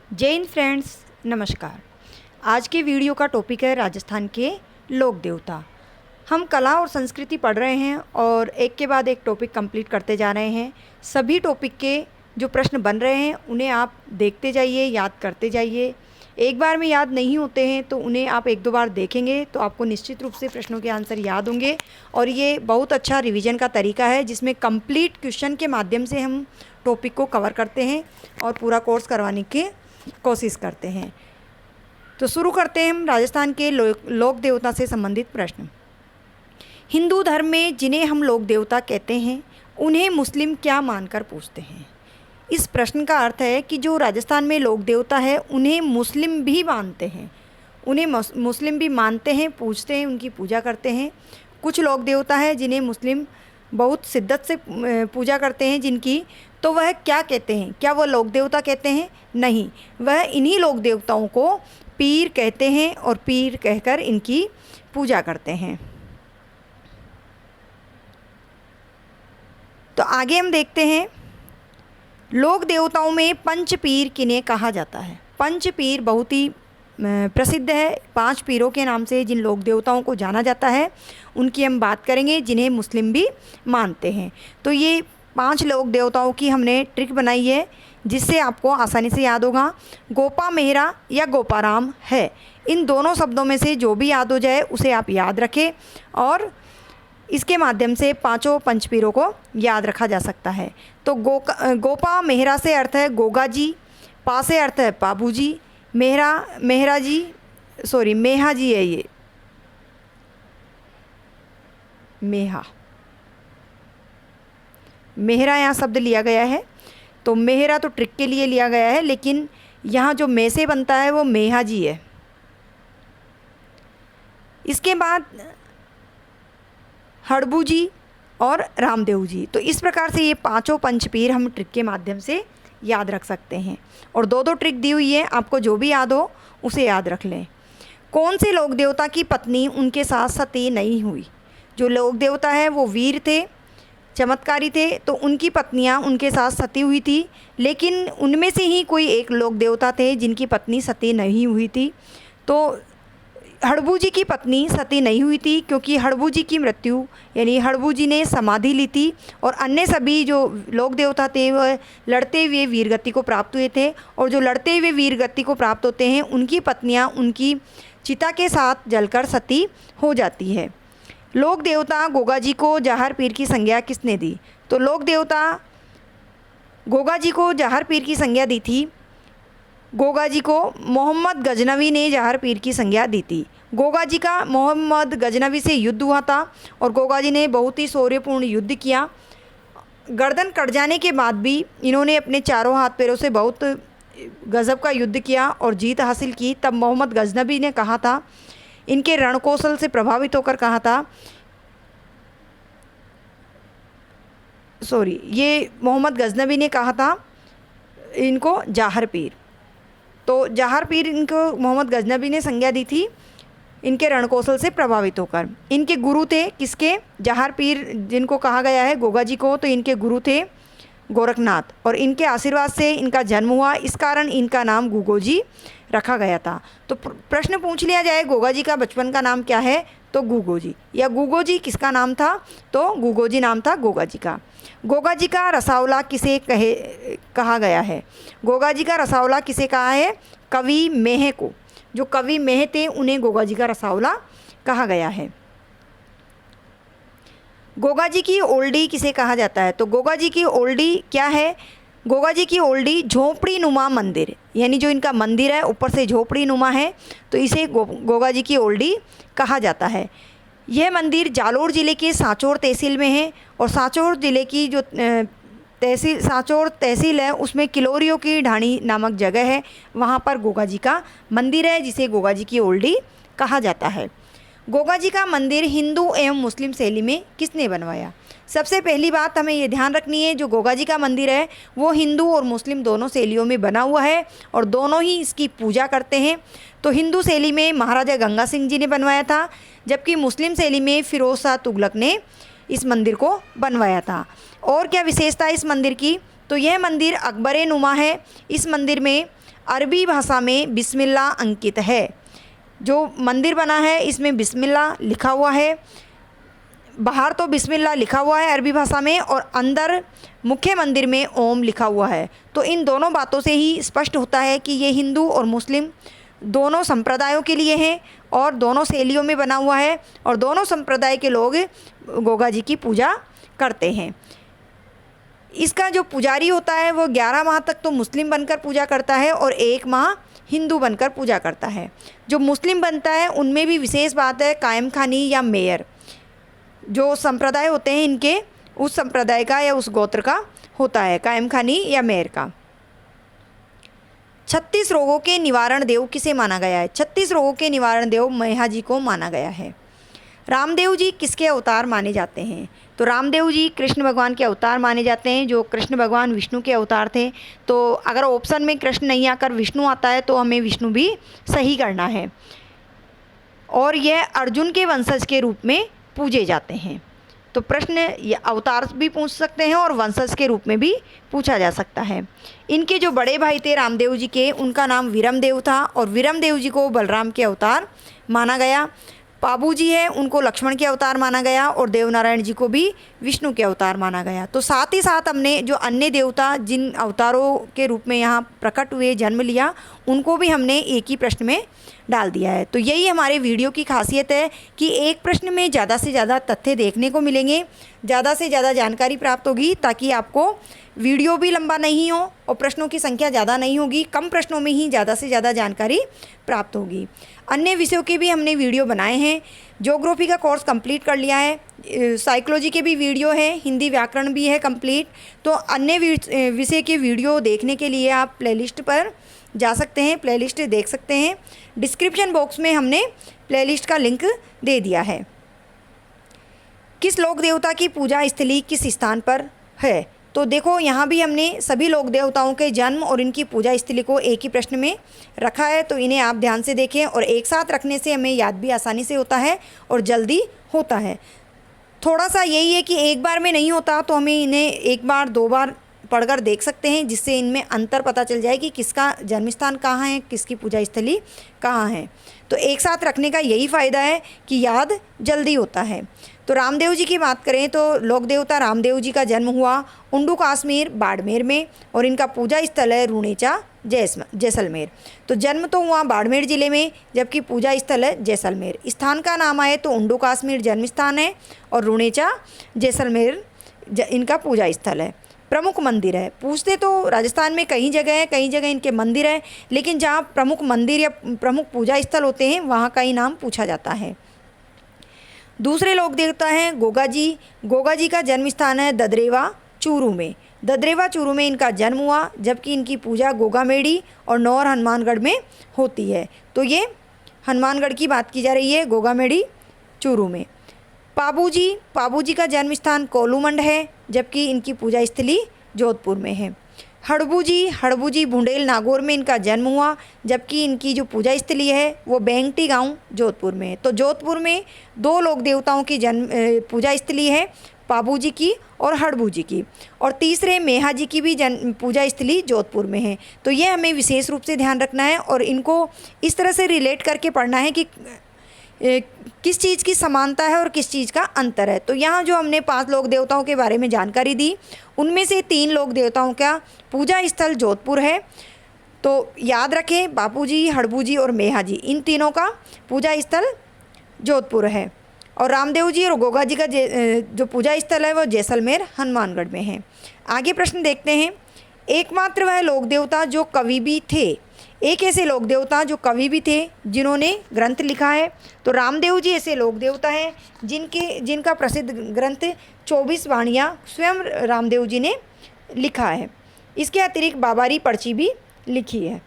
जय हिंद फ्रेंड्स, नमस्कार। आज के वीडियो का टॉपिक है राजस्थान के लोक देवता। हम कला और संस्कृति पढ़ रहे हैं और एक के बाद एक टॉपिक कंप्लीट करते जा रहे हैं। सभी टॉपिक के जो प्रश्न बन रहे हैं उन्हें आप देखते जाइए, याद करते जाइए। एक बार में याद नहीं होते हैं तो उन्हें आप एक दो बार देखेंगे तो आपको निश्चित रूप से प्रश्नों के आंसर याद होंगे। और ये बहुत अच्छा रिवीजन का तरीका है जिसमें कंप्लीट क्वेश्चन के माध्यम से हम टॉपिक को कवर करते हैं और पूरा कोर्स करवाने की कोशिश करते हैं। तो शुरू करते हैं हम राजस्थान के लोक देवता से संबंधित प्रश्न। हिंदू धर्म में जिन्हें हम लोक देवता कहते हैं उन्हें मुस्लिम क्या मानकर पूजते हैं? इस प्रश्न का अर्थ है कि जो राजस्थान में लोक देवता है उन्हें मुस्लिम भी मानते हैं, उन्हें मुस्लिम भी मानते हैं, पूजते हैं, उनकी पूजा करते हैं। कुछ लोक देवता है जिन्हें मुस्लिम बहुत शिद्दत से पूजा करते हैं जिनकी, तो वह क्या कहते हैं? क्या वह लोक देवता कहते हैं? नहीं, वह इन्हीं लोक देवताओं को पीर कहते हैं और पीर कहकर इनकी पूजा करते हैं। तो आगे हम देखते हैं, लोक देवताओं में पंच पीर किन्हें कहा जाता है? पंच पीर बहुत ही प्रसिद्ध है। 5 पीरों के नाम से जिन लोक देवताओं को जाना जाता है उनकी हम बात करेंगे जिन्हें मुस्लिम भी मानते हैं। तो ये 5 लोक देवताओं की हमने ट्रिक बनाई है जिससे आपको आसानी से याद होगा। गोपा मेहरा या गोपाराम है, इन दोनों शब्दों में से जो भी याद हो जाए उसे आप याद रखें और इसके माध्यम से 5 पंचपीरों को याद रखा जा सकता है। तो गोपा मेहरा से अर्थ है गोगा जी, पा से अर्थ है पाबू जी, मेहरा जी मेहा जी है, ये मेहरा यहाँ शब्द लिया गया है। तो मेहरा तो ट्रिक के लिए लिया गया है, लेकिन यहाँ जो मे से बनता है वो मेहा जी है। इसके बाद हड़बू जी और रामदेव जी। तो इस प्रकार से ये 5 पंचपीर हम ट्रिक के माध्यम से याद रख सकते हैं। और 2 ट्रिक दी हुई है, आपको जो भी याद हो उसे याद रख लें। कौन से लोक देवता की पत्नी उनके साथ सती नहीं हुई? जो लोक देवता है वो वीर थे, चमत्कारी थे, तो उनकी पत्नियां उनके साथ सती हुई थी, लेकिन उनमें से ही कोई एक लोक देवता थे जिनकी पत्नी सती नहीं हुई थी। तो हड़बू जी की पत्नी सती नहीं हुई थी क्योंकि हड़बू जी की मृत्यु यानी हड़बू जी ने समाधि ली थी और अन्य सभी जो लोक देवता थे वह लड़ते हुए वीरगति को प्राप्त हुए थे। और जो लड़ते हुए वीरगति को प्राप्त होते हैं उनकी पत्नियां उनकी चिता के साथ जलकर सती हो जाती है। लोक देवता गोगा जी को जहार पीर की संज्ञा किसने दी? तो लोक देवता गोगा जी को जहार पीर की संज्ञा दी थी, गोगा जी को मोहम्मद गजनवी ने जहार पीर की संज्ञा दी थी। गोगा जी का मोहम्मद गजनवी से युद्ध हुआ था और गोगा जी ने बहुत ही शौर्यपूर्ण युद्ध किया। गर्दन कट जाने के बाद भी इन्होंने अपने चारों हाथ पैरों से बहुत गजब का युद्ध किया और जीत हासिल की। तब मोहम्मद गजनवी ने कहा था, इनके रणकौशल से प्रभावित होकर कहा था, ये मोहम्मद गजनवी ने कहा था इनको जहार पीर। तो जहार पीर इनको मोहम्मद गजनवी ने संज्ञा दी थी इनके रणकौशल से प्रभावित होकर। इनके गुरु थे किसके? जहार पीर जिनको कहा गया है गोगा जी को, तो इनके गुरु थे गोरखनाथ और इनके आशीर्वाद से इनका जन्म हुआ, इस कारण इनका नाम गुगो जी रखा गया था। तो प्रश्न पूछ लिया जाए गोगा जी का बचपन का नाम क्या है? तो गुगो जी। या गुगो जी किसका नाम था? तो गुगो जी नाम था गोगा जी का। गोगा जी का रसावला किसे कहा गया है? गोगा जी का रसावला किसे कहा है? कवि मेह को। जो कवि मेह थे उन्हें गोगा जी का रसावला कहा गया है। गोगा जी की ओल्डी किसे कहा जाता है? तो गोगा जी की ओल्डी क्या है? गोगा जी की ओल्डी झोपड़ी नुमा मंदिर, यानी जो इनका मंदिर है ऊपर से झोपड़ी नुमा है, तो इसे गोगा जी की ओल्डी कहा जाता है। यह मंदिर जालोर ज़िले के सांचौर तहसील में है और सांचौर ज़िले की जो सांचौर तहसील है उसमें किलोरियों की ढाणी नामक जगह है, वहाँ पर गोगा जी का मंदिर है जिसे गोगा जी की ओल्डी कहा जाता है। गोगा जी का मंदिर हिंदू एवं मुस्लिम शैली में किसने बनवाया? सबसे पहली बात हमें ये ध्यान रखनी है, जो गोगा जी का मंदिर है वो हिंदू और मुस्लिम दोनों शैलियों में बना हुआ है और दोनों ही इसकी पूजा करते हैं। तो हिंदू शैली में महाराजा गंगा सिंह जी ने बनवाया था, जबकि मुस्लिम शैली में फिरोज शाह तुगलक ने इस मंदिर को बनवाया था। और क्या विशेषता है इस मंदिर की? तो यह मंदिर अकबर नुमा है। इस मंदिर में अरबी भाषा में बिस्मिल्लाह अंकित है। जो मंदिर बना है इसमें बिस्मिल्लाह लिखा हुआ है, बाहर तो बिस्मिल्लाह लिखा हुआ है अरबी भाषा में, और अंदर मुख्य मंदिर में ओम लिखा हुआ है। तो इन दोनों बातों से ही स्पष्ट होता है कि ये हिंदू और मुस्लिम दोनों संप्रदायों के लिए हैं और दोनों शैलियों में बना हुआ है, और दोनों संप्रदाय के लोग गोगा जी की पूजा करते हैं। इसका जो पुजारी होता है वो 11 माह तक तो मुस्लिम बनकर पूजा करता है और 1 माह हिंदू बनकर पूजा करता है। जो मुस्लिम बनता है उनमें भी विशेष बात है, कायम खानी या मेयर जो संप्रदाय होते हैं इनके, उस संप्रदाय का या उस गोत्र का होता है कायम खानी या मेयर का। 36 रोगों के निवारण देव किसे माना गया है? 36 रोगों के निवारण देव मैहा जी को माना गया है। रामदेव जी किसके अवतार माने जाते हैं? तो रामदेव जी कृष्ण भगवान के अवतार माने जाते हैं, जो कृष्ण भगवान विष्णु के अवतार थे। तो अगर ऑप्शन में कृष्ण नहीं आकर विष्णु आता है तो हमें विष्णु भी सही करना है। और यह अर्जुन के वंशज के रूप में पूजे जाते हैं। तो प्रश्न ये अवतार भी पूछ सकते हैं और वंशज के रूप में भी पूछा जा सकता है। इनके जो बड़े भाई थे रामदेव जी के, उनका नाम वीरमदेव था और वीरमदेव जी को बलराम के अवतार माना गया। पाबू जी है उनको लक्ष्मण के अवतार माना गया और देवनारायण जी को भी विष्णु के अवतार माना गया। तो साथ ही साथ हमने जो अन्य देवता जिन अवतारों के रूप में यहाँ प्रकट हुए, जन्म लिया, उनको भी हमने एक ही प्रश्न में डाल दिया है। तो यही हमारे वीडियो की खासियत है कि एक प्रश्न में ज़्यादा से ज़्यादा तथ्य देखने को मिलेंगे, ज़्यादा से ज़्यादा जानकारी प्राप्त होगी, ताकि आपको वीडियो भी लंबा नहीं हो और प्रश्नों की संख्या ज़्यादा नहीं होगी, कम प्रश्नों में ही ज़्यादा से ज़्यादा जानकारी प्राप्त होगी। अन्य विषयों के भी हमने वीडियो बनाए हैं। ज्योग्राफी का कोर्स कंप्लीट कर लिया है, साइकोलॉजी के भी वीडियो है, हिंदी व्याकरण भी है कंप्लीट। तो अन्य विषय के वीडियो देखने के लिए आप प्लेलिस्ट पर जा सकते हैं, प्लेलिस्ट देख सकते हैं। डिस्क्रिप्शन बॉक्स में हमने प्लेलिस्ट का लिंक दे दिया है। किस लोक देवता की पूजा स्थली किस स्थान पर है? तो देखो यहाँ भी हमने सभी लोक देवताओं के जन्म और इनकी पूजा स्थली को एक ही प्रश्न में रखा है। तो इन्हें आप ध्यान से देखें, और एक साथ रखने से हमें याद भी आसानी से होता है और जल्दी होता है। थोड़ा सा यही है कि एक बार में नहीं होता, तो हमें इन्हें एक बार 2 बार पढ़कर देख सकते हैं, जिससे इनमें अंतर पता चल जाए कि किसका जन्म स्थान कहाँ है, किसकी पूजा स्थली कहाँ है। तो एक साथ रखने का यही फ़ायदा है कि याद जल्दी होता है। तो रामदेव जी की बात करें तो लोक देवता रामदेव जी का जन्म हुआ उंडू कश्मीर बाड़मेर में, और इनका पूजा स्थल है रूणेचा जैसलमेर। तो जन्म तो हुआ बाड़मेर ज़िले में, जबकि पूजा स्थल है जैसलमेर। स्थान का नाम आए तो उंडू कश्मीर जन्म स्थान है और रूणेचा जैसलमेर इनका पूजा स्थल है। प्रमुख मंदिर है, पूछते तो राजस्थान में कई जगह है, कई जगह इनके मंदिर है, लेकिन जहाँ प्रमुख मंदिर या प्रमुख पूजा स्थल होते हैं वहाँ का ही नाम पूछा जाता है। दूसरे लोक देवता हैं गोगा जी। गोगा जी का जन्म स्थान है ददरेवा चूरू में। ददरेवा चूरू में इनका जन्म हुआ, जबकि इनकी पूजा गोगामेड़ी और नौर हनुमानगढ़ में होती है। तो ये हनुमानगढ़ की बात की जा रही है, गोगामेड़ी चूरू में। पाबू जी का जन्म स्थान कोलूमंड है, जबकि इनकी पूजा स्थली जोधपुर में है। हड़बू जी भुंडेल नागौर में इनका जन्म हुआ, जबकि इनकी जो पूजा स्थली है वो बेंगटी गांव जोधपुर में है। तो जोधपुर में 2 लोक देवताओं की पूजा स्थली है, पाबू जी की और हड़बू जी की, और तीसरे मेहा जी की भी पूजा स्थली जोधपुर में है। तो ये हमें विशेष रूप से ध्यान रखना है और इनको इस तरह से रिलेट करके पढ़ना है कि किस चीज़ की समानता है और किस चीज़ का अंतर है। तो यहाँ जो हमने 5 लोक देवताओं के बारे में जानकारी दी, उनमें से 3 लोक देवताओं का पूजा स्थल जोधपुर है। तो याद रखें, बापू जी, हड़बू जी और मेहा जी, इन तीनों का पूजा स्थल जोधपुर है। और रामदेव जी और गोगा जी का जो पूजा स्थल है वो जैसलमेर हनुमानगढ़ में है। आगे प्रश्न देखते हैं। एकमात्र वह लोक देवता जो कवि भी थे। एक ऐसे लोक देवता जो कवि भी थे, जिन्होंने ग्रंथ लिखा है। तो रामदेव जी ऐसे लोक देवता हैं जिनका प्रसिद्ध ग्रंथ 24 वाणियाँ स्वयं रामदेव जी ने लिखा है। इसके अतिरिक्त बाबारी पर्ची भी लिखी है।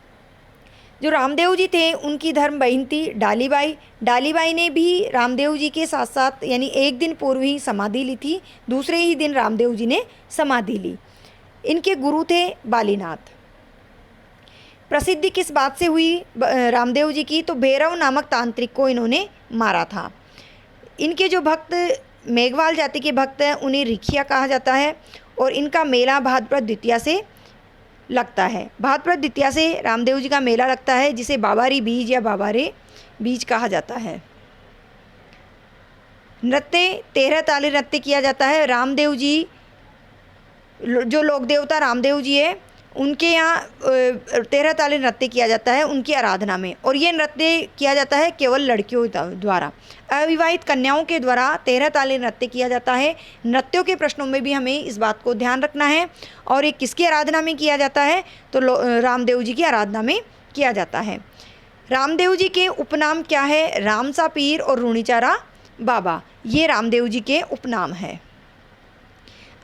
जो रामदेव जी थे उनकी धर्म बहन थी डालीबाई। डालीबाई ने भी रामदेव जी के साथ साथ यानी एक दिन पूर्व ही समाधि ली थी, दूसरे ही दिन रामदेव जी ने समाधि ली। इनके गुरु थे बालीनाथ। प्रसिद्धि किस बात से हुई रामदेव जी की? तो भैरव नामक तांत्रिक को इन्होंने मारा था। इनके जो भक्त मेघवाल जाति के भक्त हैं उन्हें रिखिया कहा जाता है, और इनका मेला भाद्रपद द्वितीया से लगता है। भाद्रपद द्वितीया से रामदेव जी का मेला लगता है, जिसे बाबारी बीज या बाबारे बीज कहा जाता है। नृत्य 13 ताली नृत्य किया जाता है। रामदेव जी, जो लोक देवता रामदेव जी है, उनके यहाँ 13 ताली नृत्य किया जाता है उनकी आराधना में, और ये नृत्य किया जाता है केवल लड़कियों द्वारा। अविवाहित कन्याओं के द्वारा 13 ताली नृत्य किया जाता है। नृत्यों के प्रश्नों में भी हमें इस बात को ध्यान रखना है। और ये किसकी आराधना में किया जाता है, तो रामदेव जी की आराधना में किया जाता है। रामदेव जी के उपनाम क्या है, रामसा पीर और रूणीचारा बाबा, ये रामदेव जी के उपनाम है।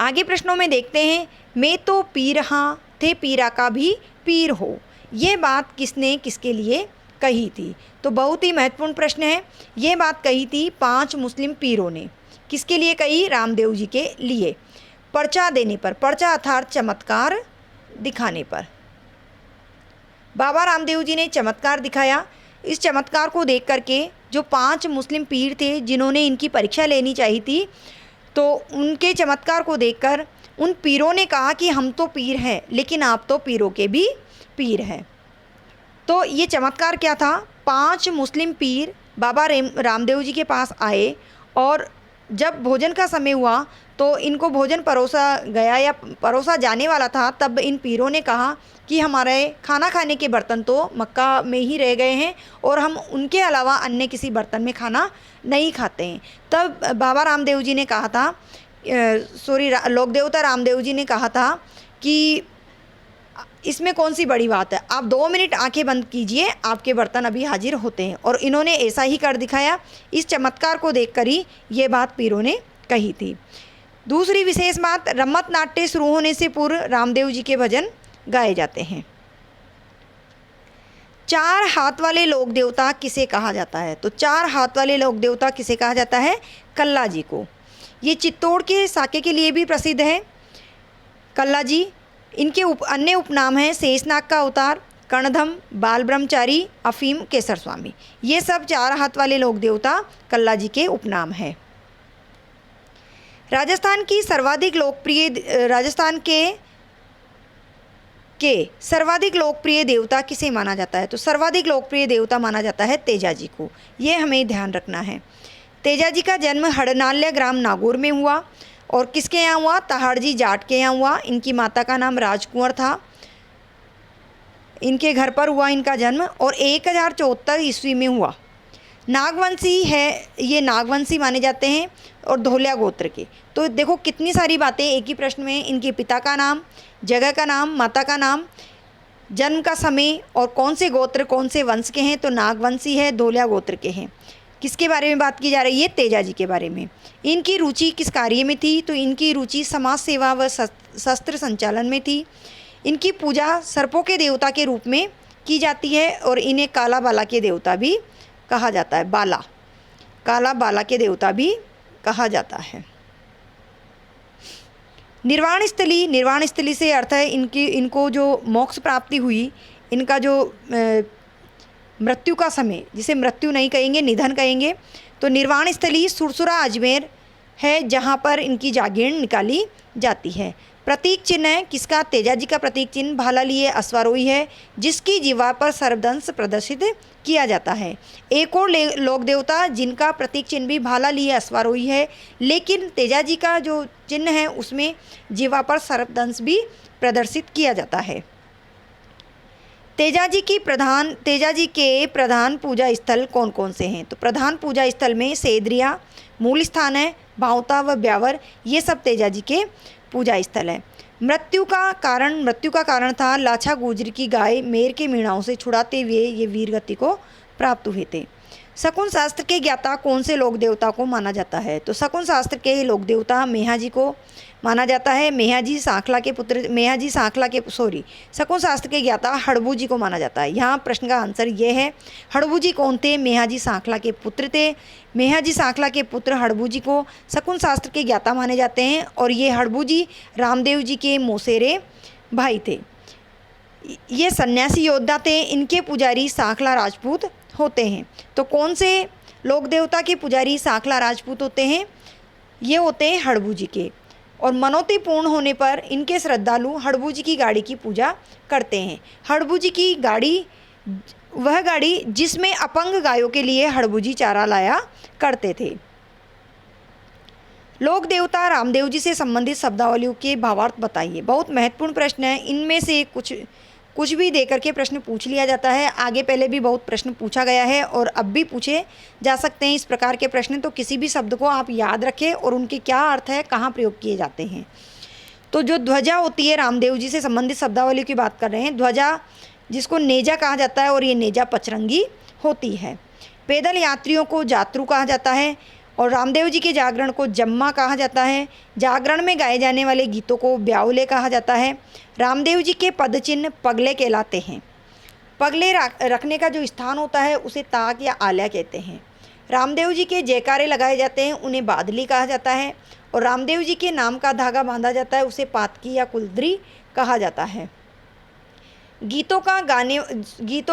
आगे प्रश्नों में देखते हैं, मैं तो पीरहा थे पीरा का भी पीर हो, ये बात किसने किसके लिए कही थी। तो बहुत ही महत्वपूर्ण प्रश्न है। ये बात कही थी 5 मुस्लिम पीरों ने। किसके लिए कही, रामदेव जी के लिए। पर्चा देने पर, पर्चा अर्थात चमत्कार दिखाने पर। बाबा रामदेव जी ने चमत्कार दिखाया। इस चमत्कार को देख करके जो 5 मुस्लिम पीर थे जिन्होंने इनकी परीक्षा लेनी चाहिए थी, तो उनके चमत्कार को देखकर उन पीरों ने कहा कि हम तो पीर हैं, लेकिन आप तो पीरों के भी पीर हैं। तो ये चमत्कार क्या था, 5 मुस्लिम पीर बाबा रामदेव जी के पास आए, और जब भोजन का समय हुआ तो इनको भोजन परोसा गया या परोसा जाने वाला था, तब इन पीरों ने कहा कि हमारे खाना खाने के बर्तन तो मक्का में ही रह गए हैं और हम उनके अलावा अन्य किसी बर्तन में खाना नहीं खाते हैं। तब बाबा रामदेव जी ने कहा था, लोक देवता रामदेव जी ने कहा था कि इसमें कौन सी बड़ी बात है, आप 2 मिनट आंखें बंद कीजिए, आपके बर्तन अभी हाजिर होते हैं। और इन्होंने ऐसा ही कर दिखाया। इस चमत्कार को देखकर ही ये बात पीरों ने कही थी। दूसरी विशेष बात, रम्मत नाट्य शुरू होने से पूर्व रामदेव जी के भजन गाए जाते हैं। 4 हाथ वाले लोक देवता किसे कहा जाता है, तो 4 हाथ वाले लोक देवता किसे कहा जाता है, कल्ला जी को। ये चित्तौड़ के साके के लिए भी प्रसिद्ध है कल्ला जी। इनके अन्य उपनाम हैं शेषनाग का अवतार, कर्णधम, बाल ब्रह्मचारी, अफीम, केसर स्वामी। ये सब 4 हाथ वाले लोक देवता कल्ला जी के उपनाम हैं। राजस्थान की सर्वाधिक लोकप्रिय राजस्थान के सर्वाधिक लोकप्रिय देवता किसे माना जाता है, तो सर्वाधिक लोकप्रिय देवता माना जाता है तेजा जी को। ये हमें ध्यान रखना है। तेजा जी का जन्म हड़नाल्य ग्राम नागौर में हुआ, और किसके यहाँ हुआ, तहाड़जी जाट के यहाँ हुआ। इनकी माता का नाम राजकुंवर था। इनके घर पर हुआ इनका जन्म, और 1074 ईस्वी में हुआ। नागवंशी है, ये नागवंशी माने जाते हैं, और धोलिया गोत्र के। तो देखो कितनी सारी बातें एक ही प्रश्न में। इनके पिता का नाम, जगह का नाम, माता का नाम, जन्म का समय, और कौन से गोत्र कौन से वंश के हैं, तो नागवंशी है, धोलिया गोत्र के हैं। किसके बारे में बात की जा रही है, तेजा जी के बारे में। इनकी रुचि किस कार्य में थी, तो इनकी रुचि समाज सेवा व शस्त्र संचालन में थी। इनकी पूजा सर्पों के देवता के रूप में की जाती है, और इन्हें काला बाला के देवता भी कहा जाता है। बाला, काला बाला के देवता भी कहा जाता है। निर्वाण स्थली, निर्वाण स्थली से अर्थ है इनको जो मोक्ष प्राप्ति हुई, इनका जो मृत्यु का समय, जिसे मृत्यु नहीं कहेंगे, निधन कहेंगे, तो निर्वाण स्थली सुरसुरा अजमेर है, जहाँ पर इनकी जागीर निकाली जाती है। प्रतीक चिन्ह है किसका, तेजा जी का प्रतीक चिन्ह भाला लिए अश्वारोही है, जिसकी जीवा पर सर्पदंश प्रदर्शित किया जाता है। एक और लोक देवता जिनका प्रतीक चिन्ह भी भाला लिए अश्वारोही है, लेकिन तेजा जी का जो चिन्ह है उसमें जीवा पर सर्पदंश भी प्रदर्शित किया जाता है। तेजा जी के प्रधान पूजा स्थल कौन कौन से हैं, तो प्रधान पूजा स्थल में सेदरिया मूल स्थान है, भावता व ब्यावर, ये सब तेजा जी के पूजा स्थल है। मृत्यु का कारण था लाछा गुजर की गाय मेर के मीणाओं से छुड़ाते हुए ये वीर गति को प्राप्त हुए थे। शकुन शास्त्र के ज्ञाता कौन से लोक देवता को माना जाता है, तो शकुन शास्त्र के लोक देवता मेहा जी को माना जाता है। शकुन शास्त्र के ज्ञाता हड़बू जी को माना जाता है। यहाँ प्रश्न का आंसर ये है, हड़बू जी कौन थे, मेहा जी सांखला के पुत्र थे। मेहा जी सांखला के पुत्र हड़बू जी को शकुन शास्त्र के ज्ञाता माने जाते हैं, और ये हड़बू जी रामदेव जी के मौसेरे भाई थे। ये सन्यासी योद्धा थे। इनके पुजारी सांखला राजपूत होते हैं। तो कौन से लोक देवता के पुजारी सांखला राजपूत होते हैं, ये होते हैं हड़बू जी के। और मनौती पूर्ण होने पर इनके श्रद्धालु हड़बू जी की गाड़ी की पूजा करते हैं। हड़बू जी की गाड़ी वह गाड़ी जिसमें अपंग गायों के लिए हड़बू जी चारा लाया करते थे। लोक देवता रामदेव जी से संबंधित शब्दावलियों के भावार्थ बताइए। बहुत महत्वपूर्ण प्रश्न है, इनमें से कुछ भी देकर के प्रश्न पूछ लिया जाता है। आगे पहले भी बहुत प्रश्न पूछा गया है और अब भी पूछे जा सकते हैं इस प्रकार के प्रश्न। तो किसी भी शब्द को आप याद रखें और उनके क्या अर्थ है, कहाँ प्रयोग किए जाते हैं। तो जो ध्वजा होती है, रामदेव जी से संबंधित शब्दावली की बात कर रहे हैं। ध्वजा जिसको नेजा कहा जाता है और ये नेजा पचरंगी होती है। पैदल यात्रियों को जात्रु कहा जाता है और रामदेव जी के जागरण को जम्मा कहा जाता है। जागरण में गाए जाने वाले गीतों को ब्याउले कहा जाता है। रामदेव जी के पदचिन्ह पगले कहलाते हैं। पगले रखने का जो स्थान होता है उसे ताक या आल्या कहते हैं। रामदेव जी के जयकारे लगाए जाते हैं, उन्हें बादली कहा जाता है। और रामदेव जी के नाम का धागा बांधा जाता है, उसे पातकी या कुलद्री कहा जाता है। गीतों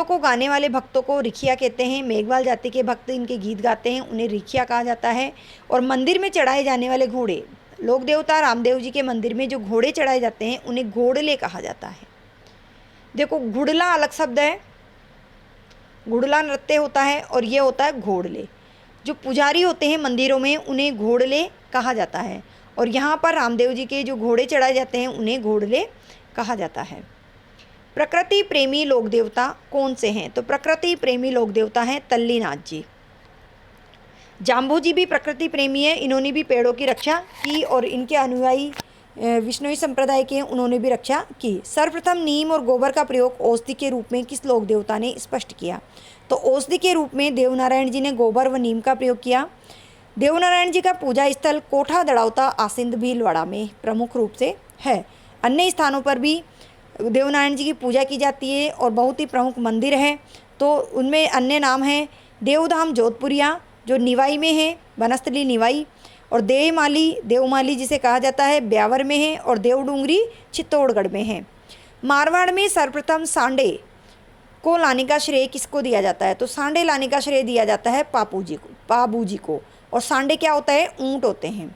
को गाने वाले भक्तों को रिखिया कहते हैं। मेघवाल जाति के भक्त इनके गीत गाते हैं, उन्हें रिखिया कहा जाता है। और मंदिर में चढ़ाए जाने वाले घोड़े, लोक देवता रामदेव जी के मंदिर में जो घोड़े चढ़ाए जाते हैं उन्हें घोड़ले कहा जाता है। देखो, घुड़ला अलग शब्द है, घुड़ला नृत्य होता है और ये होता है घोड़ले। जो पुजारी होते हैं मंदिरों में उन्हें घोड़ले कहा जाता है और यहाँ पर रामदेव जी के जो घोड़े चढ़ाए जाते हैं उन्हें घोड़ले कहा जाता है। प्रकृति प्रेमी लोक देवता कौन से हैं? तो प्रकृति प्रेमी लोक देवता हैं तल्लीनाथ जी। जाम्बू जी भी प्रकृति प्रेमी है, इन्होंने भी पेड़ों की रक्षा की और इनके अनुयायी विष्णुई संप्रदाय के हैं, उन्होंने भी रक्षा की। सर्वप्रथम नीम और गोबर का प्रयोग औषधि के रूप में किस लोक देवता ने स्पष्ट किया? तो औषधि के रूप में देवनारायण जी ने गोबर व नीम का प्रयोग किया। देवनारायण जी का पूजा स्थल कोठा दड़ावता आसिंद भीलवाड़ा में प्रमुख रूप से है। अन्य स्थानों पर भी देवनारायण जी की पूजा की जाती है और बहुत ही प्रमुख मंदिर है। तो उनमें अन्य नाम हैं देवधाम जोधपुरिया जो निवाई में है, बनस्थली निवाई, और देवमाली जिसे कहा जाता है ब्यावर में है, और देवडूंगरी चित्तौड़गढ़ में है। मारवाड़ में सर्वप्रथम सांडे को लाने का श्रेय किसको दिया जाता है? तो सांडे लाने का श्रेय दिया जाता है पाबू जी को। और सांडे क्या होता है? ऊँट होते हैं।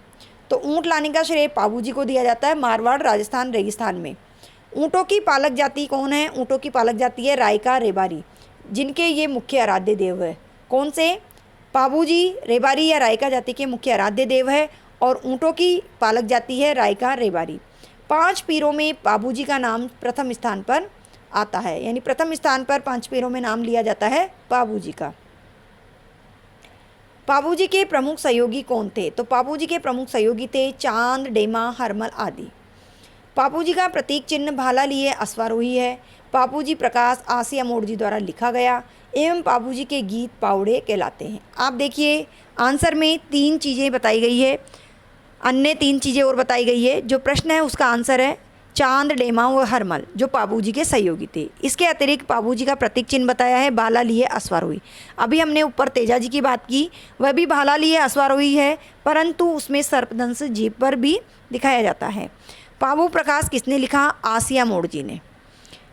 तो ऊँट लाने का श्रेय पाबू जी को दिया जाता है मारवाड़ राजस्थान रेगिस्तान में। ऊँटों की पालक जाति कौन है? ऊँटों की पालक जाति है रायका रेबारी, जिनके ये मुख्य आराध्य देव है। कौन से? पाबूजी रेबारी या रायका जाति के मुख्य आराध्य देव है और ऊँटों की पालक जाति है रायका रेबारी। 5 पीरों में पाबूजी का नाम प्रथम स्थान पर आता है, यानी प्रथम स्थान पर 5 पीरों में नाम लिया जाता है पाबूजी का। पाबूजी के प्रमुख सहयोगी कौन थे? तो पाबूजी के प्रमुख सहयोगी थे चांद, डेमा, हरमल आदि। पापूजी का प्रतीक चिन्ह भाला लिए अश्वारोही है। पापूजी प्रकाश आसिया मोड़जी द्वारा लिखा गया एवं पापूजी के गीत पावड़े कहलाते हैं। आप देखिए आंसर में 3 चीज़ें बताई गई है, अन्य 3 चीज़ें और बताई गई है। जो प्रश्न है उसका आंसर है चांद, डेमा व हरमल जो पापूजी के सहयोगी थे। इसके अतिरिक्त पापूजी का प्रतीक चिन्ह बताया है भाला लिए अश्वारोही। अभी हमने ऊपर तेजा जी की बात की, वह भी भाला लिए अश्वारोही है, परंतु उसमें सर्पदंश जीभ पर भी दिखाया जाता है। पाबू प्रकाश किसने लिखा? आसिया मोड़जी ने।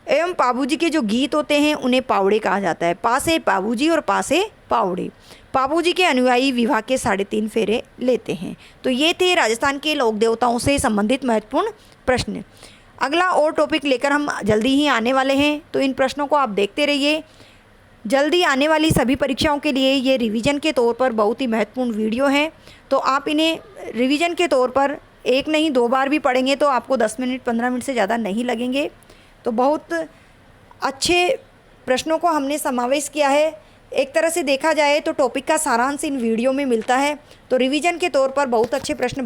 एवं पाबूजी के जो गीत होते हैं उन्हें पावड़े कहा जाता है। पासे पाबूजी और पासे पावड़े। पाबूजी के अनुयायी विवाह के 3.5 फेरे लेते हैं। तो ये थे राजस्थान के लोक देवताओं से संबंधित महत्वपूर्ण प्रश्न। अगला और टॉपिक लेकर हम जल्दी ही आने वाले हैं, तो इन प्रश्नों को आप देखते रहिए। जल्दी आने वाली सभी परीक्षाओं के लिए ये रिवीजन के तौर पर बहुत ही महत्वपूर्ण वीडियो हैं, तो आप इन्हें रिवीजन के तौर पर 1 नहीं 2 बार भी पढ़ेंगे तो आपको 10 मिनट 15 मिनट से ज़्यादा नहीं लगेंगे। तो बहुत अच्छे प्रश्नों को हमने समावेश किया है। एक तरह से देखा जाए तो टॉपिक का सारांश इन वीडियो में मिलता है। तो रिवीजन के तौर पर बहुत अच्छे प्रश्न